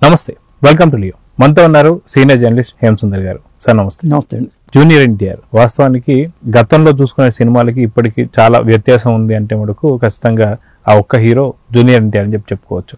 నమస్తే, welcome to Leo. మనతో ఉన్నారు సీనియర్ జర్నలిస్ట్ హేమసుందర్ గారు. సార్ నమస్తే. నమస్తే అండి. జూనియర్ ఎన్టీఆర్ వాస్తవానికి గతంలో చూసుకునే సినిమాలకి ఇప్పటికి చాలా వ్యత్యాసం ఉంది అంటే మనకు ఖచ్చితంగా ఆ ఒక్క హీరో జూనియర్ ఎన్టీఆర్ అని చెప్పొచ్చు.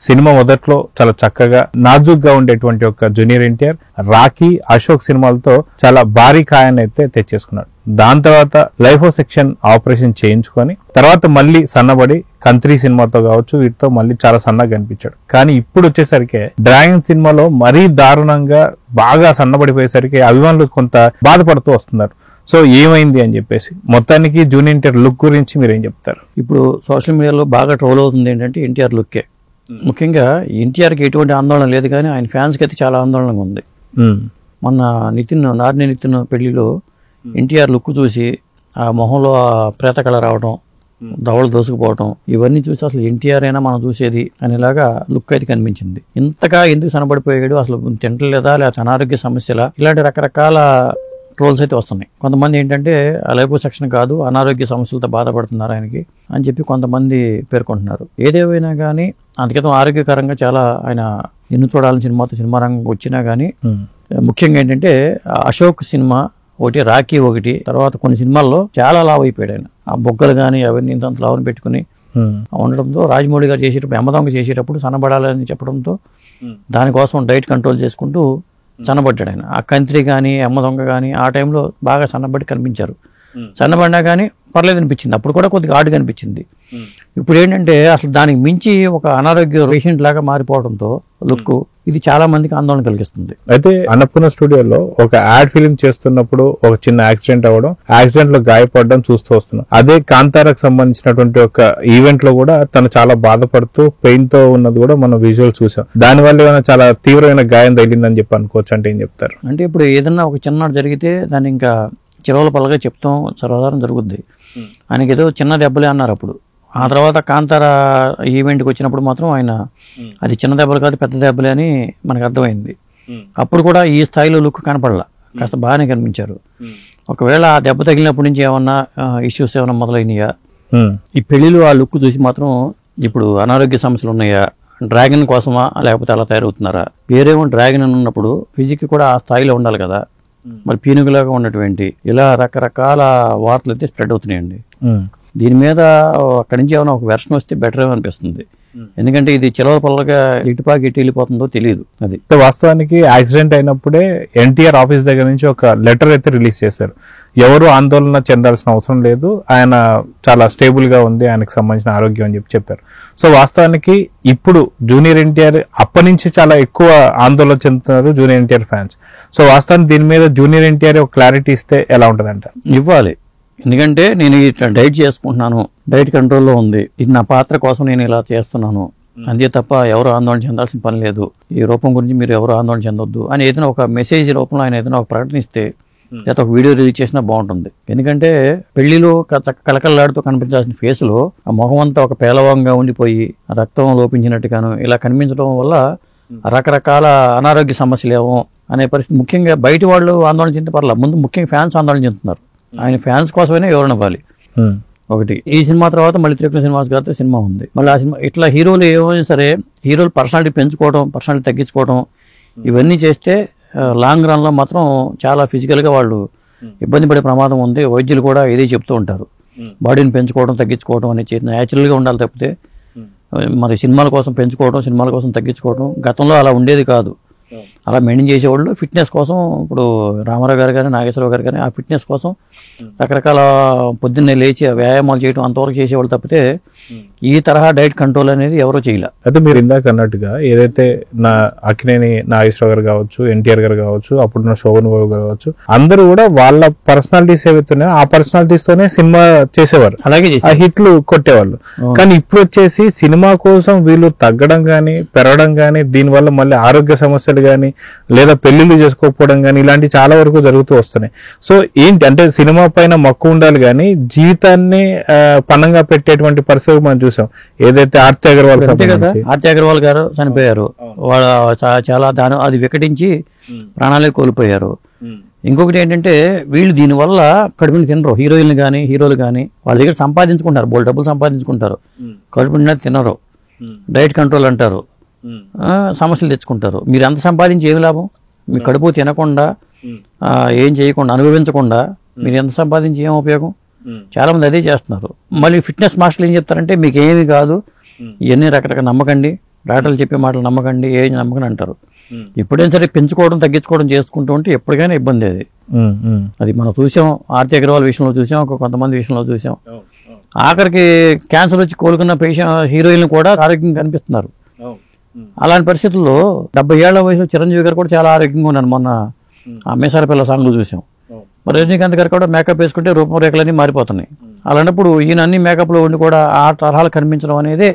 సినిమా మొదట్లో చాలా చక్కగా నాజుగ్గా ఉండేటువంటి ఒక జూనియర్ ఎన్టీఆర్ రాఖీ, అశోక్ సినిమాలతో చాలా భారీ కాయాన్ని అయితే తెచ్చేసుకున్నాడు. దాని తర్వాత లైఫ్ ఆఫ్ సెక్షన్ ఆపరేషన్ చేయించుకొని తర్వాత మళ్ళీ సన్నబడి కంత్రి సినిమాతో కావచ్చు వీటితో మళ్ళీ చాలా సన్నగా కనిపించాడు. కానీ ఇప్పుడు వచ్చేసరికి డ్రాగన్ సినిమాలో మరీ దారుణంగా బాగా సన్నబడిపోయేసరికి అభిమానులు కొంత బాధపడుతూ వస్తున్నారు. సో ఏమైంది అని చెప్పేసి మొత్తానికి జూనియర్ ఎన్టీఆర్ లుక్ గురించి మీరు ఏం చెప్తారు? ఇప్పుడు సోషల్ మీడియాలో బాగా ట్రోల్ అవుతుంది ఏంటంటే ఎన్టీఆర్ లుక్కే. ముఖ్యంగా ఎన్టీఆర్కి ఎటువంటి ఆందోళన లేదు, కానీ ఆయన ఫ్యాన్స్కి అయితే చాలా ఆందోళనగా ఉంది. మొన్న నారిని నితిన్ పెళ్లిలో ఎన్టీఆర్ లుక్ చూసి ఆ మొహంలో ఆ ప్రేతకళ రావడం, దవడలు దోసుకుపోవటం, ఇవన్నీ చూసి అసలు ఎన్టీఆర్ అయినా మనం చూసేది అనేలాగా లుక్ అయితే కనిపించింది. ఇంతగా ఎందుకు సనబడిపోయాడు, అసలు తింటలేదా లేకపోతే అనారోగ్య సమస్యలా, ఇలాంటి రకరకాల ట్రోల్స్ అయితే వస్తున్నాయి. కొంతమంది ఏంటంటే లైఫ్ సెక్షన్ కాదు, అనారోగ్య సమస్యలతో బాధపడుతున్నారు ఆయనకి అని చెప్పి కొంతమంది పేర్కొంటున్నారు. ఏదేమైనా కానీ అందుకే ఆరోగ్యకరంగా చాలా ఆయన నిన్ను చూడాలని సినిమా రంగం వచ్చినా కానీ ముఖ్యంగా ఏంటంటే అశోక్ సినిమా ఒకటి, రాఖీ ఒకటి, తర్వాత కొన్ని సినిమాల్లో చాలా లావు అయిపోయాడు ఆయన. ఆ బొగ్గలు కానీ అవన్నీ ఇంత లావుని పెట్టుకుని ఉండడంతో రాజమౌళి గారు చేసేటప్పుడు యమదొంగ చేసేటప్పుడు సన్నబడాలని చెప్పడంతో దానికోసం డైట్ కంట్రోల్ చేసుకుంటూ సన్నబడ్డాడు ఆయన. ఆ కంత్రి కానీ యమదొంగ కానీ ఆ టైంలో బాగా సన్నబడి కనిపించారు. సన్నబడినా కానీ పర్లేదు అనిపించింది, అప్పుడు కూడా కొద్దిగా ఆడుగా అనిపించింది. ఇప్పుడు ఏంటంటే అసలు దానికి మించి ఒక అనారోగ్య పేషెంట్ లాగా మారిపోవడంతో లుక్ ఇది చాలా మందికి ఆందోళన కలిగిస్తుంది. అయితే అన్నపూర్ణ స్టూడియోలో ఒక యాడ్ ఫిలిం చేస్తున్నప్పుడు ఒక చిన్న యాక్సిడెంట్ అవ్వడం, యాక్సిడెంట్ లో గాయపడడం చూస్తూ వస్తున్నాం. అదే కాంతారకు సంబంధించినటువంటి ఒక ఈవెంట్ లో కూడా తను చాలా బాధపడుతూ పెయిన్ తో ఉన్నది కూడా మనం విజువల్ చూసాం. దానివల్ల ఏమైనా చాలా తీవ్రమైన గాయం తగిలిందని చెప్పి అనుకోవచ్చు అంటే ఏం చెప్తారు? అంటే ఇప్పుడు ఏదన్నా ఒక చిన్ననాడు జరిగితే దాన్ని ఇంకా చిరవల పలగా చెప్తాం, సర్వసాధారణ జరుగుద్ది. ఆయనకి ఏదో చిన్న దెబ్బలే అన్నారు అప్పుడు. ఆ తర్వాత కాంతార ఈవెంట్కి వచ్చినప్పుడు మాత్రం ఆయన అది చిన్న దెబ్బలు కాదు పెద్ద దెబ్బలే అని మనకు అర్థమైంది. అప్పుడు కూడా ఈ స్థాయిలో లుక్ కనపడలా, కాస్త బాగానే కనిపించారు. ఒకవేళ ఆ దెబ్బ తగిలినప్పటి నుంచి ఏమన్నా ఇష్యూస్ ఏమన్నా మొదలైనయా, ఈ పెళ్లిలో ఆ లుక్ చూసి మాత్రం ఇప్పుడు అనారోగ్య సమస్యలు ఉన్నాయా, డ్రాగన్ కోసమా లేకపోతే అలా తయారవుతున్నారా? వేరేమో డ్రాగన్ అని ఉన్నప్పుడు ఫిజిక్ కూడా ఆ స్థాయిలో ఉండాలి కదా, మరి పీనుగులాగా ఉన్నటువంటి ఇలా రకరకాల వార్తలు అయితే స్ప్రెడ్ అవుతున్నాయండి. దీని మీద అక్కడి నుంచి ఏమైనా ఒక వెర్షన్ వస్తే బెటర్ అనిపిస్తుంది. ఎందుకంటే ఇది చిలవల పల్లగా ఇటుపాకి ఎటు వెళ్ళిపోతుందో తెలియదు. అది వాస్తవానికి యాక్సిడెంట్ అయినప్పుడే ఎన్టీఆర్ ఆఫీస్ దగ్గర నుంచి ఒక లెటర్ అయితే రిలీజ్ చేశారు. ఎవరు ఆందోళన చెందాల్సిన అవసరం లేదు, ఆయన చాలా స్టేబుల్ గా ఉంది, ఆయనకు సంబంధించిన ఆరోగ్యం అని చెప్పారు. సో వాస్తవానికి ఇప్పుడు జూనియర్ ఎన్టీఆర్ అప్పటి నుంచి చాలా ఎక్కువ ఆందోళన చెందుతున్నారు జూనియర్ ఎన్టీఆర్ ఫ్యాన్స్. సో వాస్తవానికి దీని మీద జూనియర్ ఎన్టీఆర్ ఒక క్లారిటీ ఇస్తే ఎలా ఉంటుందంట? ఇవ్వాలి. ఎందుకంటే నేను ఇట్లా డైట్ చేసుకుంటున్నాను, డైట్ కంట్రోల్లో ఉంది, ఇది నా పాత్ర కోసం నేను ఇలా చేస్తున్నాను, అంతే తప్ప ఎవరు ఆందోళన చెందాల్సిన పని లేదు, ఈ రూపం గురించి మీరు ఎవరు ఆందోళన చెందొద్దు అని ఏదైనా ఒక మెసేజ్ రూపంలో ఆయన ఏదైనా ఒక ప్రకటనిస్తే లేదా ఒక వీడియో రిలీజ్ చేసినా బాగుంటుంది. ఎందుకంటే పెళ్లిలో కలకల్లాడుతూ కనిపించాల్సిన ఫేసులో ఆ మొహం అంతా ఒక పేలవంగా ఉండిపోయి రక్తం లోపించినట్టుగాను ఇలా కనిపించడం వల్ల రకరకాల అనారోగ్య సమస్యలు ఏమో అనే పరిస్థితి. ముఖ్యంగా బయట వాళ్ళు ఆందోళన చెందితే పర్లేదు, ముందు ముఖ్యంగా ఫ్యాన్స్ ఆందోళన చెందుతున్నారు. ఆయన ఫ్యాన్స్ కోసమైనా ఎవరైనా ఇవ్వాలి. ఒకటి ఈ సినిమా తర్వాత మళ్ళీ త్రికృష్ణ శ్రీనివాస్ గారితో సినిమా ఉంది. మళ్ళీ ఆ సినిమా ఇట్లా హీరోలు ఏమైనా సరే హీరోలు పర్సనాలిటీ పెంచుకోవడం, పర్సనాలిటీ తగ్గించుకోవడం ఇవన్నీ చేస్తే లాంగ్ రన్లో మాత్రం చాలా ఫిజికల్గా వాళ్ళు ఇబ్బంది పడే ప్రమాదం ఉంది. వైద్యులు కూడా ఇదే చెప్తూ ఉంటారు, బాడీని పెంచుకోవడం తగ్గించుకోవడం అనేది న్యాచురల్గా ఉండాలి తప్పితే మరి సినిమాల కోసం పెంచుకోవడం, సినిమాల కోసం తగ్గించుకోవడం గతంలో అలా ఉండేది కాదు. అలా మెయింటైన్ చేసేవాళ్ళు ఫిట్నెస్ కోసం. ఇప్పుడు రామారావు గారు కానీ నాగేశ్వరరావు గారు కానీ ఆ ఫిట్నెస్ కోసం రకరకాల పొద్దున్నే లేచి వ్యాయామాలు చేయడం అంతవరకు చేసేవాళ్ళు తప్పితే ఈ తరహా డైట్ కంట్రోల్ అనేది ఎవరో చేయలే. అయితే మీరు ఇందాక అన్నట్టుగా ఏదైతే అక్కినేని నాగేశ్వరరావు గారు కావచ్చు, ఎన్టీఆర్ గారు కావచ్చు, అప్పుడున్న శోభన్ బాబు గారు కావచ్చు, అందరూ కూడా వాళ్ళ పర్సనాలిటీస్ ఏవైతున్నాయో ఆ పర్సనాలిటీస్ తోనే సినిమా చేసేవారు, అలాగే హిట్లు కొట్టేవాళ్ళు. కానీ ఇప్పుడు వచ్చేసి సినిమా కోసం వీళ్ళు తగ్గడం కానీ పెరగడం కానీ దీనివల్ల మళ్ళీ ఆరోగ్య సమస్యలు కానీ లేదా పెళ్లిళ్ళు చేసుకోకపోవడం కానీ ఇలాంటి చాలా వరకు జరుగుతూ వస్తున్నాయి. సో ఏంటి అంటే సినిమా పైన మక్కువ ఉండాలి కానీ జీవితాన్ని పణంగా పెట్టేటువంటి పరిస్థితి మనం చూసాం. ఏదైతే ఆర్తి అగర్వాల్ గారు చనిపోయారు, వాళ్ళ చాలా అది వికటించి ప్రాణాలే కోల్పోయారు. ఇంకొకటి ఏంటంటే వీళ్ళు దీనివల్ల కడుపుని తినరు, హీరోయిన్లు కానీ హీరోలు కానీ వాళ్ళ దగ్గర సంపాదించుకుంటారు, బోల్ డబ్బులు సంపాదించుకుంటారు, కడుపు నిండా తినరు, డైట్ కంట్రోల్ అంటారు, సమస్యలు తెచ్చుకుంటారు. మీరు ఎంత సంపాదించి ఏమి లాభం? మీ కడుపు తినకుండా ఏం చేయకుండా అనుభవించకుండా మీరు ఎంత సంపాదించి ఏం ఉపయోగం? చాలా మంది అదే చేస్తున్నారు. మళ్ళీ ఫిట్నెస్ మాస్టర్లు ఏం చెప్తారంటే మీకు ఏమి కాదు, ఇవన్నీ రకరకాల నమ్మకండి, డాక్టర్లు చెప్పే మాటలు నమ్మకండి, ఏం నమ్మకని అంటారు. ఎప్పుడైనా సరే పెంచుకోవడం తగ్గించుకోవడం చేసుకుంటూ ఉంటే ఎప్పటికైనా ఇబ్బంది. అది మనం చూసాం, ఆర్తి అగర్వాల్ విషయంలో చూసాం, కొంతమంది విషయంలో చూసాం. ఆఖరికి క్యాన్సర్ వచ్చి కోలుకున్న హీరోయిన్లు కూడా ఆరోగ్యంగా కనిపిస్తున్నారు. అలాంటి పరిస్థితుల్లో 70 ఏళ్ల వయసులో చిరంజీవి గారు కూడా చాలా ఆరోగ్యంగా ఉన్నారు. మొన్న ఆ మేసాల పిల్ల సాంగ్లో చూసాం. మరి రజనీకాంత్ గారు కూడా మేకప్ వేసుకుంటే రూపరేఖలన్నీ మారిపోతున్నాయి. అలాంటప్పుడు ఈయన అన్ని మేకప్లో ఉండి కూడా ఆ తరహాలు కనిపించడం అనేది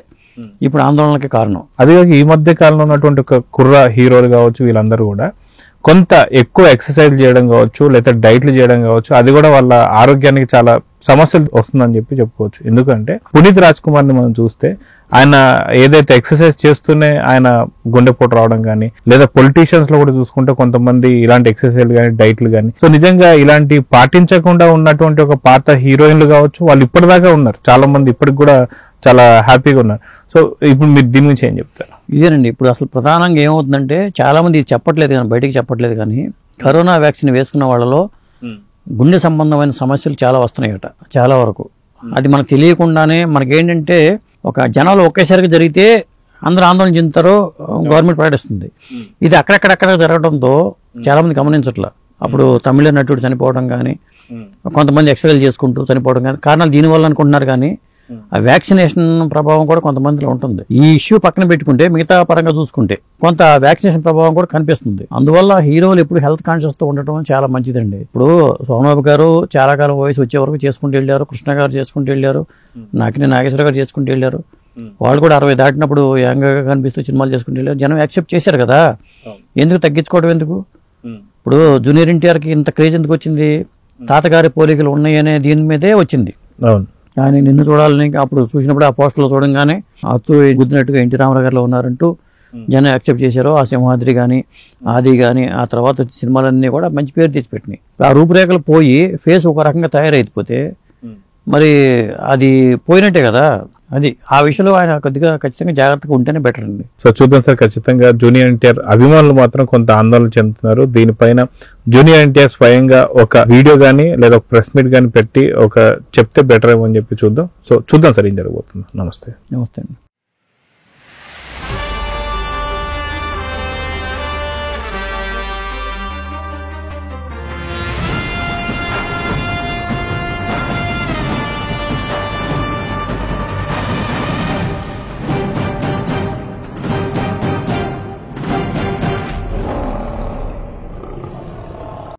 ఇప్పుడు ఆందోళనకి కారణం. అదేవిధంగా ఈ మధ్య కాలంలో ఉన్నటువంటి ఒక కుర్ర హీరోలు కావచ్చు, వీళ్ళందరూ కూడా కొంత ఎక్కువ ఎక్సర్సైజ్ చేయడం కావచ్చు, లేదా డైట్లు చేయడం కావచ్చు, అది కూడా వాళ్ళ ఆరోగ్యానికి చాలా సమస్యలు వస్తుందని చెప్పుకోవచ్చు. ఎందుకంటే పునీత్ రాజ్ కుమార్ని మనం చూస్తే ఆయన ఏదైతే ఎక్సర్సైజ్ చేస్తూనే ఆయన గుండెపోటు రావడం కానీ, లేదా పొలిటీషియన్స్ లో కూడా చూసుకుంటే కొంతమంది ఇలాంటి ఎక్సర్సైజ్ కానీ డైట్లు కానీ, సో నిజంగా ఇలాంటి పాటించకుండా ఉన్నటువంటి ఒక పాత హీరోయిన్లు కావచ్చు, వాళ్ళు ఇప్పటిదాకా ఉన్నారు. చాలా మంది ఇప్పటికి కూడా చాలా హ్యాపీగా ఉన్నారు. సో ఇప్పుడు మీరు దీని గురించి ఏం చెప్తారు? ఇదేనండి, ఇప్పుడు అసలు ప్రధానంగా ఏమవుతుందంటే చాలా మంది ఇది చెప్పట్లేదు కానీ, బయటికి చెప్పట్లేదు కానీ, కరోనా వ్యాక్సిన్ వేసుకున్న వాళ్ళలో గుండె సంబంధమైన సమస్యలు చాలా వస్తున్నాయట, చాలా వరకు. అది మనకు తెలియకుండానే మనకేంటంటే ఒక జనాలు ఒకేసారిగా జరిగితే అందరూ ఆందోళన చెందుతారో గవర్నమెంట్ ప్రకటిస్తుంది. ఇది అక్కడక్కడక్కడ జరగడంతో చాలా మంది గమనించట్లా. అప్పుడు తమిళ నటుడు చనిపోవడం కానీ, కొంతమంది ఎక్సర్సైజ్ చేసుకుంటూ చనిపోవడం కానీ కారణాలు దీనివల్ల అనుకుంటున్నారు. కానీ ఆ వ్యాక్సినేషన్ ప్రభావం కూడా కొంతమందిలో ఉంటుంది. ఈ ఇష్యూ పక్కన పెట్టుకుంటే మిగతా పరంగా చూసుకుంటే కొంత వ్యాక్సినేషన్ ప్రభావం కూడా కనిపిస్తుంది. అందువల్ల హీరోలు ఎప్పుడు హెల్త్ కాన్షియస్ తో ఉండటం చాలా మంచిదండి. ఇప్పుడు సోమబాబు గారు చాలా కాలం వయసు వచ్చే వరకు చేసుకుంటూ వెళ్ళారు, కృష్ణ గారు చేసుకుంటూ వెళ్ళారు, నాగేశ్వర గారు చేసుకుంటూ వెళ్ళారు. వాళ్ళు కూడా 60 దాటినప్పుడు యంగ్గా కనిపిస్తూ సినిమాలు చేసుకుంటూ వెళ్ళారు. జనం యాక్సెప్ట్ చేశారు కదా, ఎందుకు తగ్గించుకోవడం ఎందుకు? ఇప్పుడు జూనియర్ ఎన్టీఆర్కి ఇంత క్రేజ్ ఎందుకు వచ్చింది? తాతగారి పోలికలు ఉన్నాయనే దీని మీదే వచ్చింది. కానీ నిన్ను చూడాలని అప్పుడు చూసినప్పుడు ఆ పోస్టర్లో చూడంగానే అచ్చు గుద్దినట్టుగా ఎన్టీ రామారావు గారిలో ఉన్నారంటూ జనం యాక్సెప్ట్ చేశారు. ఆ సింహాద్రి కానీ, ఆది కానీ, ఆ తర్వాత వచ్చే సినిమాలన్నీ కూడా మంచి పేరు తెచ్చిపెట్టినాయి. ఆ రూపురేఖలు పోయి ఫేస్ ఒక రకంగా తయారైపోతే మరి అది పోయినట్టే కదా. అది ఆ విషయంలో ఆయన కొద్దిగా ఖచ్చితంగా జాగ్రత్తగా ఉంటేనే బెటర్ అండి. సో చూద్దాం సార్, ఖచ్చితంగా జూనియర్ ఎన్టీఆర్ అభిమానులు మాత్రం కొంత ఆందోళన చెందుతున్నారు. దీనిపైన జూనియర్ ఎన్టీఆర్ స్వయంగా ఒక వీడియో కానీ లేదా ఒక ప్రెస్ మీట్ కానీ పెట్టి చెప్తే బెటర్ ఏమో అని చెప్పి చూద్దాం. సో చూద్దాం సార్ ఏం జరగబోతుంది. నమస్తే. నమస్తే అండి.